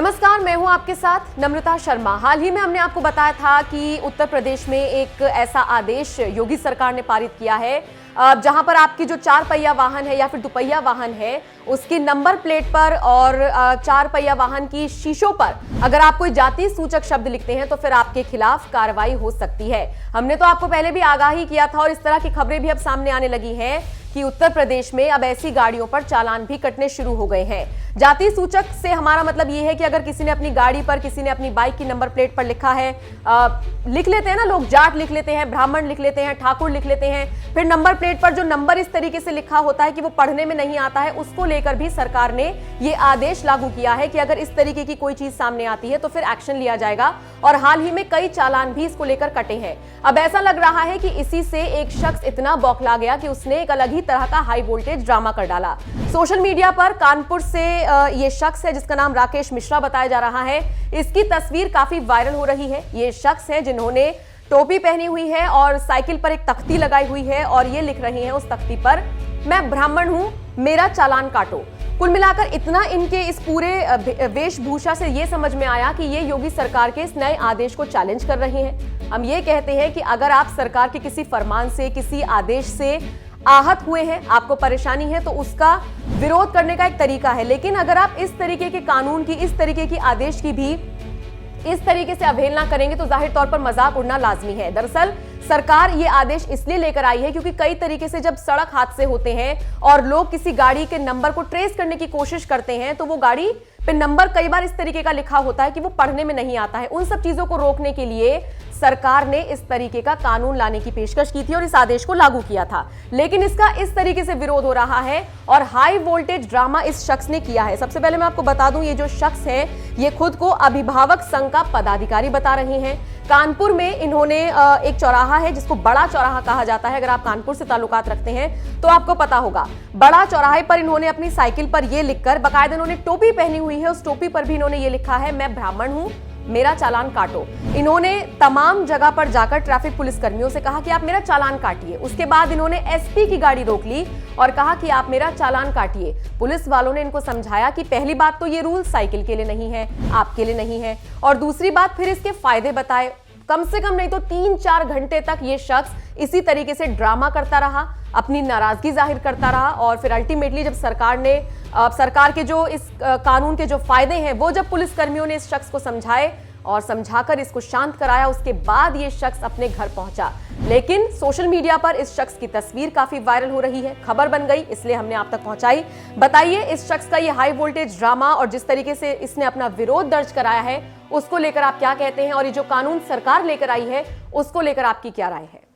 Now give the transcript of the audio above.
नमस्कार, मैं हूं आपके साथ नम्रता शर्मा। हाल ही में हमने आपको बताया था कि उत्तर प्रदेश में एक ऐसा आदेश योगी सरकार ने पारित किया है जहां पर आपकी जो 4 पहिया वाहन है या फिर दुपहिया वाहन है उसकी नंबर प्लेट पर और 4 पहिया वाहन की शीशों पर अगर आप कोई जाति सूचक शब्द लिखते हैं तो फिर आपके खिलाफ कार्रवाई हो सकती है। हमने तो आपको पहले भी आगाही किया था और इस तरह की खबरें भी अब सामने आने लगी हैं कि उत्तर प्रदेश में अब ऐसी गाड़ियों पर चालान भी कटने शुरू हो गए हैं। जाति सूचक से हमारा मतलब ये है कि अगर किसी ने अपनी गाड़ी पर, किसी ने अपनी बाइक की नंबर प्लेट पर लिखा है, लिख लेते हैं ना लोग, जाट लिख लेते हैं, ब्राह्मण लिख लेते हैं, ठाकुर लिख लेते हैं, फिर नंबर प्लेट पर जो नंबर इस तरीके से लिखा होता है कि वो पढ़ने में नहीं आता है, उसको लेकर भी सरकार ने ये आदेश लागू किया है कि अगर इस तरीके की कोई चीज सामने आती है तो फिर एक्शन लिया जाएगा। और हाल ही में कई चालान भी इसको लेकर कटे हैं। अब ऐसा लग रहा है कि इसी से एक शख्स इतना बौखला गया कि उसने एक अलग ही तरह का हाई वोल्टेज ड्रामा कर डाला। सोशल मीडिया पर कानपुर से ये शख्स है जिसका नाम राकेश मिश्रा बताया जा रहा है। इसकी तस्वीर काफी वायरल हो रही है। ये शख्स है जिन्होंने टोपी पहनी हुई है और साइकिल पर एक तख्ती लगाई हुई है और ये लिख रही हैं उस तख्ती पर, मैं ब्राह्मण हूं, मेरा चालान काटो। कुल मिलाकर इतना इनके इस पूरे वेशभूषा से ये समझ में आया कि ये योगी सरकार के इस नए आदेश को चैलेंज कर रहे हैं। हम ये कहते हैं कि अगर आप सरकार के किसी फरमान से, किसी आदेश से आहत हुए हैं, आपको परेशानी है, तो उसका विरोध करने का एक तरीका है। लेकिन अगर आप इस तरीके के कानून की, इस तरीके की आदेश की भी इस तरीके से अवहेलना करेंगे तो जाहिर तौर पर मजाक उड़ना लाजमी है। दरअसल सरकार ये आदेश इसलिए लेकर आई है क्योंकि कई तरीके से जब सड़क हादसे होते हैं और लोग किसी गाड़ी के नंबर को ट्रेस करने की कोशिश करते हैं तो वो गाड़ी पे नंबर कई बार इस तरीके का लिखा होता है कि वो पढ़ने में नहीं आता है। उन सब चीजों को रोकने के लिए सरकार ने इस तरीके का कानून लाने की पेशकश की थी और इस आदेश को लागू किया था। लेकिन इसका इस तरीके से विरोध हो रहा है और हाई वोल्टेज ड्रामा इस शख्स ने किया है। सबसे पहले मैं आपको बता दूं, ये जो शख्स है ये खुद को अभिभावक संघ का पदाधिकारी बता रहे हैं। कानपुर में इन्होंने एक चौराहा है जिसको बड़ा चौराहा कहा जाता है। अगर आप कानपुर से ताल्लुकात रखते हैं तो आपको पता होगा। बड़ा चौराहे पर इन्होंने अपनी साइकिल पर ये लिखकर, बाकायदा इन्होंने टोपी पहनी हुई है, उस टोपी पर भी इन्होंने ये लिखा है, मैं ब्राह्मण हूं, मेरा चालान काटो। इन्होंने तमाम जगह पर जाकर ट्रैफिक पुलिस कर्मियों से कहा कि आप मेरा चालान काटिए। उसके बाद इन्होंने एसपी की गाड़ी रोक ली और कहा कि आप मेरा चालान काटिए। पुलिस वालों ने इनको समझाया कि पहली बात तो ये रूल साइकिल के लिए नहीं है, आपके लिए नहीं है, और दूसरी बात फिर इसके फायदे बताए। कम से कम नहीं तो 3-4 घंटे तक ये शख्स इसी तरीके से ड्रामा करता रहा, अपनी नाराजगी जाहिर करता रहा और फिर अल्टीमेटली जब सरकार के जो इस कानून के जो फायदे हैं वो जब पुलिस कर्मियों ने इस शख्स को समझाए और समझाकर इसको शांत कराया, उसके बाद ये शख्स अपने घर पहुंचा। लेकिन सोशल मीडिया पर इस शख्स की तस्वीर काफी वायरल हो रही है, खबर बन गई, इसलिए हमने आप तक पहुंचाई। बताइए इस शख्स का ये हाई वोल्टेज ड्रामा और जिस तरीके से इसने अपना विरोध दर्ज कराया है उसको लेकर आप क्या कहते हैं और ये जो कानून सरकार लेकर आई है उसको लेकर आपकी क्या राय है।